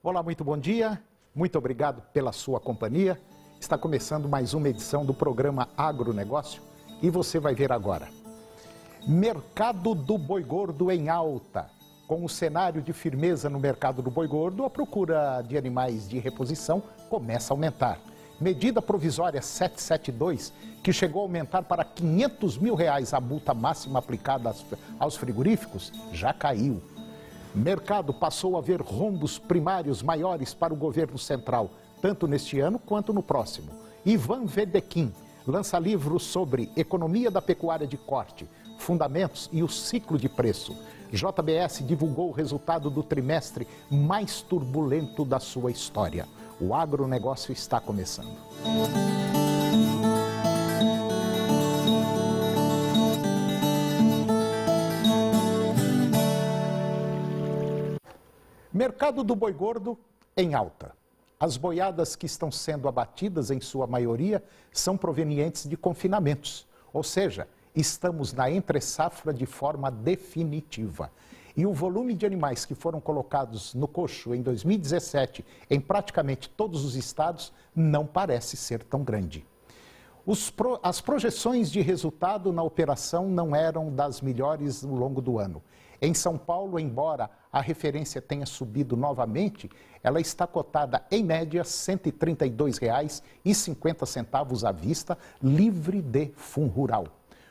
Olá, muito bom dia. Muito obrigado pela sua companhia. Está começando mais uma edição do programa Agronegócio e você vai ver agora. Mercado do boi gordo em alta. Com o cenário de firmeza no mercado do boi gordo, a procura de animais de reposição começa a aumentar. Medida provisória 772, que chegou a aumentar para R$ 500 mil a multa máxima aplicada aos frigoríficos, já caiu. Mercado passou a ver rombos primários maiores para o governo central, tanto neste ano quanto no próximo. Ivan Vedequim lança livro sobre economia da pecuária de corte, fundamentos e o ciclo de preço. JBS divulgou o resultado do trimestre mais turbulento da sua história. O agronegócio está começando. Mercado do boi gordo em alta. As boiadas que estão sendo abatidas, em sua maioria, são provenientes de confinamentos. Ou seja, estamos na entre-safra de forma definitiva. E o volume de animais que foram colocados no coxo em 2017, em praticamente todos os estados, não parece ser tão grande. As projeções de resultado na operação não eram das melhores ao longo do ano. Em São Paulo, embora a referência tenha subido novamente, ela está cotada em média R$ 132,50 à vista, livre de FUN rural.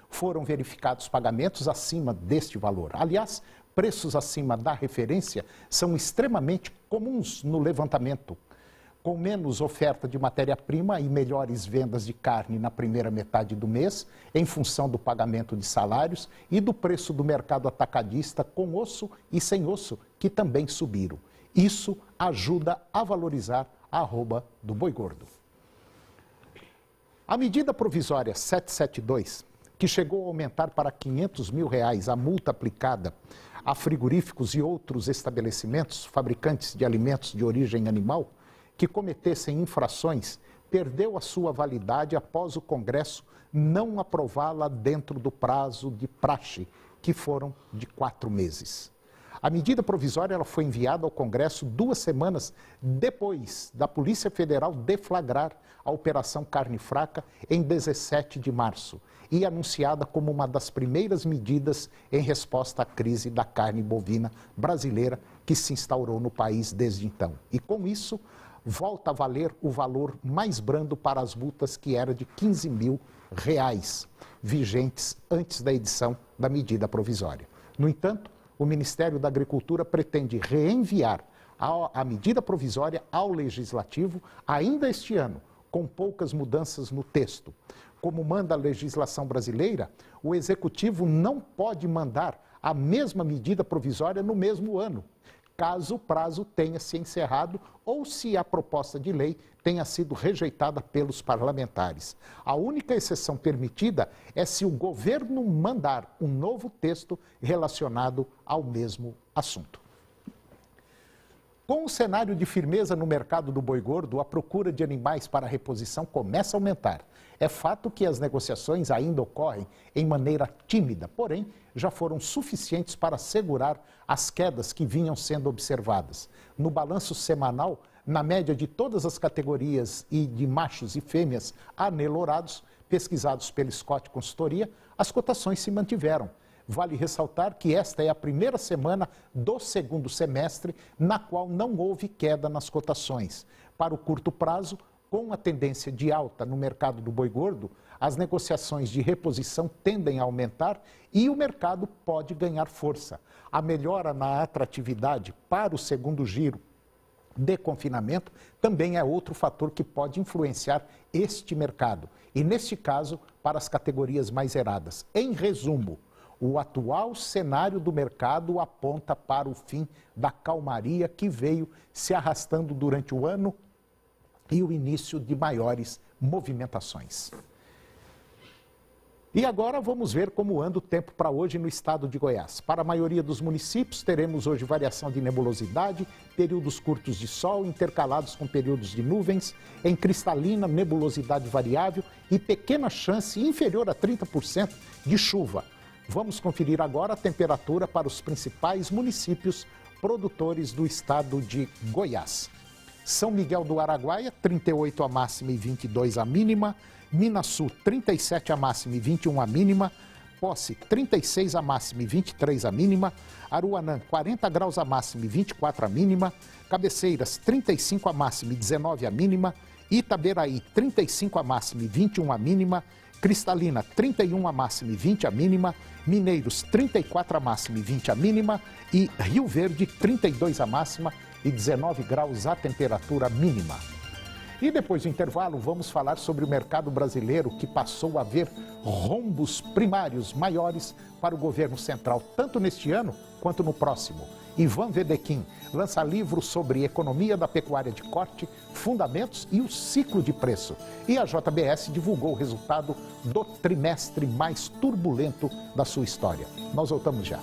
Foram verificados pagamentos acima deste valor. Aliás, preços acima da referência são extremamente comuns no levantamento. Com menos oferta de matéria-prima e melhores vendas de carne na primeira metade do mês, em função do pagamento de salários e do preço do mercado atacadista com osso e sem osso, que também subiram. Isso ajuda a valorizar a arroba do boi gordo. A medida provisória 772, que chegou a aumentar para R$ 500 mil a multa aplicada a frigoríficos e outros estabelecimentos fabricantes de alimentos de origem animal, que cometessem infrações, perdeu a sua validade após o Congresso não aprová-la dentro do prazo de praxe, que foram de 4 meses. A medida provisória ela foi enviada ao Congresso 2 semanas depois da Polícia Federal deflagrar a Operação Carne Fraca em 17 de março e anunciada como uma das primeiras medidas em resposta à crise da carne bovina brasileira que se instaurou no país desde então. E com isso, volta a valer o valor mais brando para as multas, que era de R$ 15 mil, vigentes antes da edição da medida provisória. No entanto, o Ministério da Agricultura pretende reenviar a medida provisória ao Legislativo ainda este ano, com poucas mudanças no texto. Como manda a legislação brasileira, o Executivo não pode mandar a mesma medida provisória no mesmo ano, caso o prazo tenha se encerrado ou se a proposta de lei tenha sido rejeitada pelos parlamentares. A única exceção permitida é se o governo mandar um novo texto relacionado ao mesmo assunto. Com o cenário de firmeza no mercado do boi gordo, a procura de animais para reposição começa a aumentar. É fato que as negociações ainda ocorrem em maneira tímida, porém já foram suficientes para assegurar as quedas que vinham sendo observadas. No balanço semanal, na média de todas as categorias e de machos e fêmeas anelorados, pesquisados pela Scott Consultoria, as cotações se mantiveram. Vale ressaltar que esta é a primeira semana do segundo semestre na qual não houve queda nas cotações. Para o curto prazo, com a tendência de alta no mercado do boi gordo, as negociações de reposição tendem a aumentar e o mercado pode ganhar força. A melhora na atratividade para o segundo giro de confinamento também é outro fator que pode influenciar este mercado. E neste caso, para as categorias mais zeradas. Em resumo, o atual cenário do mercado aponta para o fim da calmaria que veio se arrastando durante o ano e o início de maiores movimentações. E agora vamos ver como anda o tempo para hoje no estado de Goiás. Para a maioria dos municípios, teremos hoje variação de nebulosidade, períodos curtos de sol, intercalados com períodos de nuvens, em cristalina, nebulosidade variável e pequena chance inferior a 30% de chuva. Vamos conferir agora a temperatura para os principais municípios produtores do estado de Goiás. São Miguel do Araguaia, 38 a máxima e 22 a mínima. Minasul, 37 a máxima e 21 a mínima. Posse, 36 a máxima e 23 a mínima. Aruanã, 40 graus a máxima e 24 a mínima. Cabeceiras, 35 a máxima e 19 a mínima. Itaberaí, 35 a máxima e 21 a mínima. Cristalina, 31 a máxima e 20 a mínima. Mineiros, 34 a máxima e 20 a mínima. E Rio Verde, 32 a máxima e 19 graus a temperatura mínima. E depois do intervalo, vamos falar sobre o mercado brasileiro que passou a ver rombos primários maiores para o governo central, tanto neste ano quanto no próximo. Ivan Vedequim lança livro sobre economia da pecuária de corte, fundamentos e o ciclo de preço. E a JBS divulgou o resultado do trimestre mais turbulento da sua história. Nós voltamos já.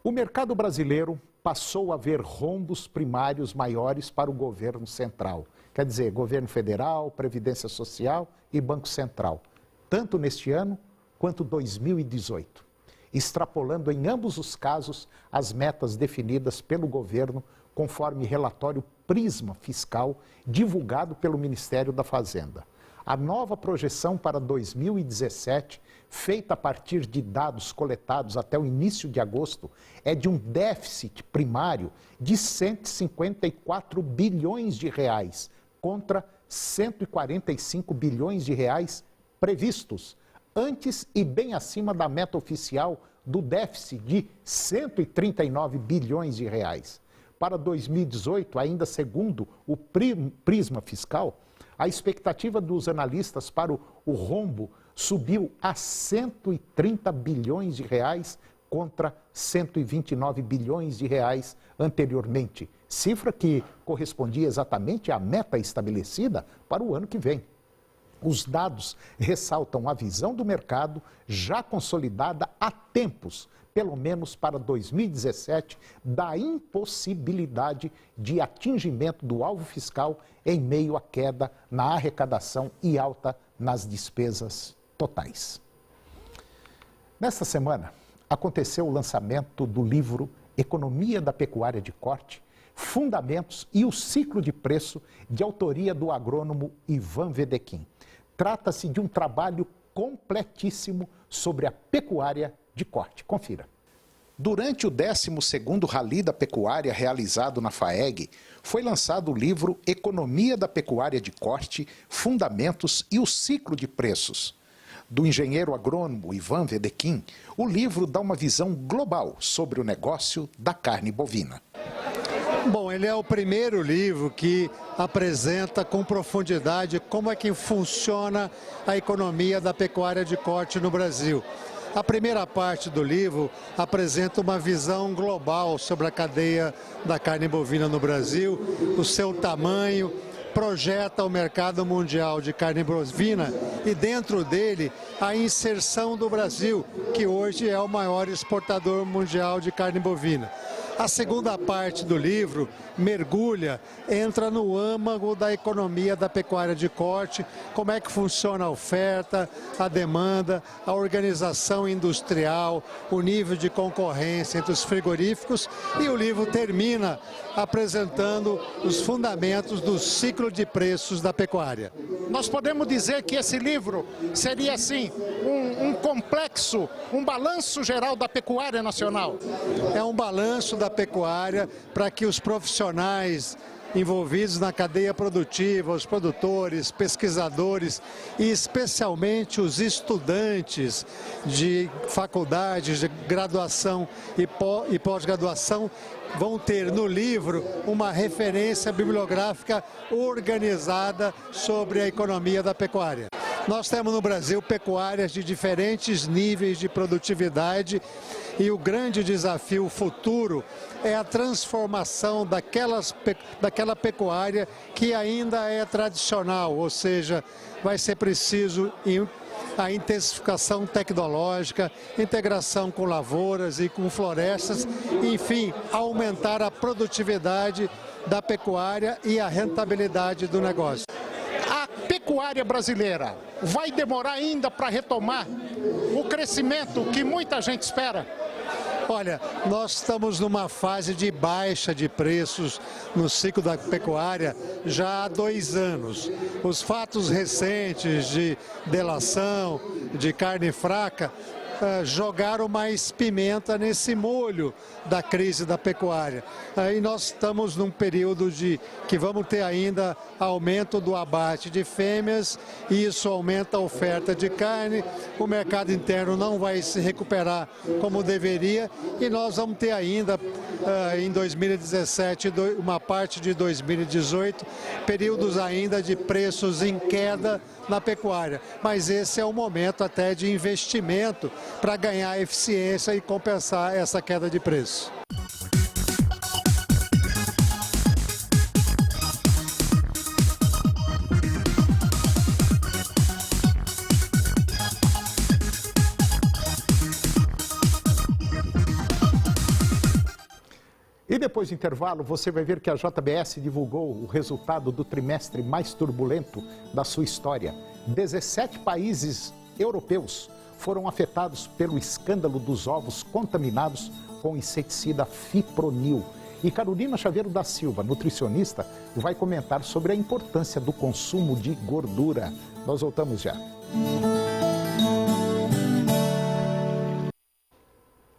O mercado brasileiro passou a ver rombos primários maiores para o governo central. Quer dizer, governo federal, Previdência Social e Banco Central. Tanto neste ano quanto 2018. Extrapolando em ambos os casos as metas definidas pelo governo conforme relatório Prisma Fiscal divulgado pelo Ministério da Fazenda. A nova projeção para 2017, feita a partir de dados coletados até o início de agosto, é de um déficit primário de 154 bilhões de reais, contra 145 bilhões de reais previstos, antes e bem acima da meta oficial do déficit de 139 bilhões de reais. Para 2018, ainda segundo o Prisma Fiscal, a expectativa dos analistas para o rombo subiu a 130 bilhões de reais contra 129 bilhões de reais anteriormente, cifra que correspondia exatamente à meta estabelecida para o ano que vem. Os dados ressaltam a visão do mercado já consolidada há tempos, pelo menos para 2017, da impossibilidade de atingimento do alvo fiscal em meio à queda na arrecadação e alta nas despesas totais. Nesta semana, aconteceu o lançamento do livro Economia da Pecuária de Corte, Fundamentos e o Ciclo de Preço, de autoria do agrônomo Ivan Vedequim. Trata-se de um trabalho completíssimo sobre a pecuária de corte. Confira. Durante o 12º Rally da Pecuária realizado na FAEG, foi lançado o livro Economia da Pecuária de Corte, Fundamentos e o Ciclo de Preços. Do engenheiro agrônomo Ivan Vedequim, o livro dá uma visão global sobre o negócio da carne bovina. Bom, ele é o primeiro livro que apresenta com profundidade como é que funciona a economia da pecuária de corte no Brasil. A primeira parte do livro apresenta uma visão global sobre a cadeia da carne bovina no Brasil, o seu tamanho, projeta o mercado mundial de carne bovina e dentro dele a inserção do Brasil, que hoje é o maior exportador mundial de carne bovina. A segunda parte do livro mergulha, entra no âmago da economia da pecuária de corte, como é que funciona a oferta, a demanda, a organização industrial, o nível de concorrência entre os frigoríficos, e o livro termina apresentando os fundamentos do ciclo de preços da pecuária. Nós podemos dizer que esse livro seria, assim, um complexo, um balanço geral da pecuária nacional? É um balanço da pecuária para que os profissionais envolvidos na cadeia produtiva, os produtores, pesquisadores e especialmente os estudantes de faculdades de graduação e pós-graduação vão ter no livro uma referência bibliográfica organizada sobre a economia da pecuária. Nós temos no Brasil pecuárias de diferentes níveis de produtividade e o grande desafio futuro é a transformação daquela pecuária que ainda é tradicional, ou seja, vai ser preciso a intensificação tecnológica, integração com lavouras e com florestas, enfim, aumentar a produtividade da pecuária e a rentabilidade do negócio. A pecuária brasileira vai demorar ainda para retomar o crescimento que muita gente espera? Olha, nós estamos numa fase de baixa de preços no ciclo da pecuária já há 2 anos. Os fatos recentes de delação, de carne fraca, jogaram mais pimenta nesse molho da crise da pecuária. Aí nós estamos num período que vamos ter ainda aumento do abate de fêmeas, e isso aumenta a oferta de carne, o mercado interno não vai se recuperar como deveria, e nós vamos ter ainda em 2017, uma parte de 2018, períodos ainda de preços em queda na pecuária. Mas esse é o momento até de investimento para ganhar eficiência e compensar essa queda de preço. E depois do intervalo, você vai ver que a JBS divulgou o resultado do trimestre mais turbulento da sua história. 17 países europeus foram afetados pelo escândalo dos ovos contaminados com inseticida fipronil. E Carolina Chaveiro da Silva, nutricionista, vai comentar sobre a importância do consumo de gordura. Nós voltamos já.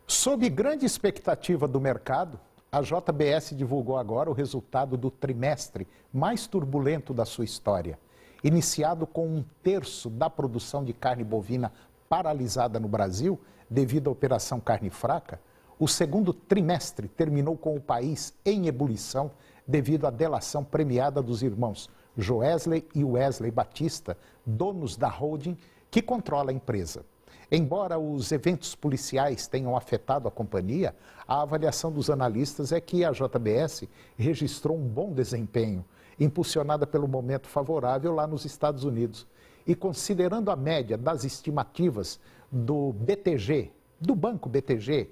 Sob grande expectativa do mercado, a JBS divulgou agora o resultado do trimestre mais turbulento da sua história. Iniciado com 1/3 da produção de carne bovina paralisada no Brasil, devido à Operação Carne Fraca, o segundo trimestre terminou com o país em ebulição devido à delação premiada dos irmãos Joesley e Wesley Batista, donos da holding que controla a empresa. Embora os eventos policiais tenham afetado a companhia, a avaliação dos analistas é que a JBS registrou um bom desempenho, impulsionada pelo momento favorável lá nos Estados Unidos. E considerando a média das estimativas do BTG, do Banco BTG,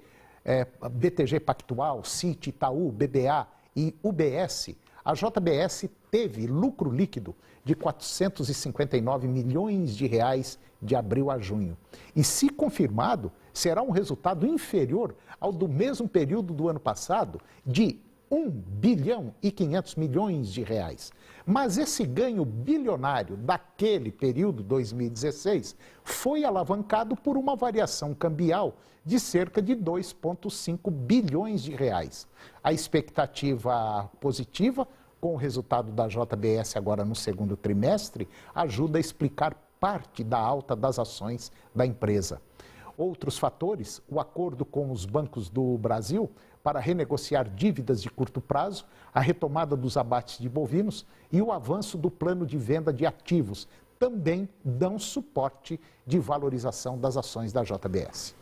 BTG Pactual, Citi, Itaú, BBA e UBS, a JBS teve lucro líquido de 459 milhões de reais de abril a junho. E se confirmado, será um resultado inferior ao do mesmo período do ano passado, de 1 bilhão e 500 milhões de reais. Mas esse ganho bilionário daquele período, 2016, foi alavancado por uma variação cambial de cerca de 2,5 bilhões de reais. A expectativa positiva, com o resultado da JBS agora no segundo trimestre, ajuda a explicar parte da alta das ações da empresa. Outros fatores, o acordo com os bancos do Brasil para renegociar dívidas de curto prazo, a retomada dos abates de bovinos e o avanço do plano de venda de ativos também dão suporte de valorização das ações da JBS.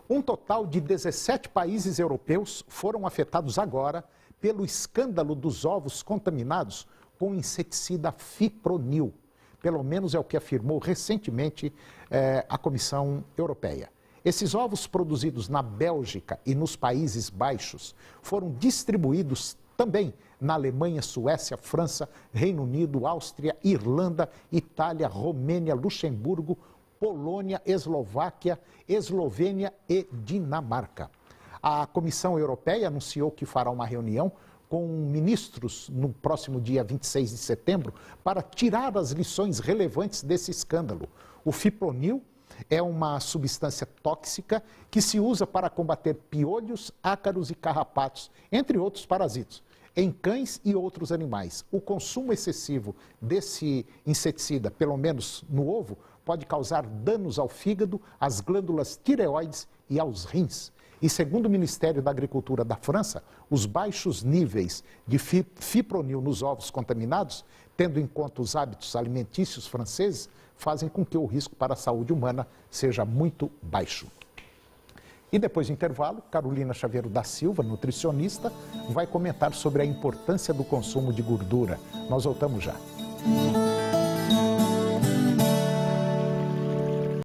Um total de 17 países europeus foram afetados agora pelo escândalo dos ovos contaminados com inseticida fipronil. Pelo menos é o que afirmou recentemente a Comissão Europeia. Esses ovos produzidos na Bélgica e nos Países Baixos foram distribuídos também na Alemanha, Suécia, França, Reino Unido, Áustria, Irlanda, Itália, Romênia, Luxemburgo, Polônia, Eslováquia, Eslovênia e Dinamarca. A Comissão Europeia anunciou que fará uma reunião com ministros no próximo dia 26 de setembro para tirar as lições relevantes desse escândalo. O fipronil é uma substância tóxica que se usa para combater piolhos, ácaros e carrapatos, entre outros parasitos, em cães e outros animais. O consumo excessivo desse inseticida, pelo menos no ovo, pode causar danos ao fígado, às glândulas tireoides e aos rins. E segundo o Ministério da Agricultura da França, os baixos níveis de fipronil nos ovos contaminados, tendo em conta os hábitos alimentícios franceses, fazem com que o risco para a saúde humana seja muito baixo. E depois do intervalo, Carolina Chaveiro da Silva, nutricionista, vai comentar sobre a importância do consumo de gordura. Nós voltamos já.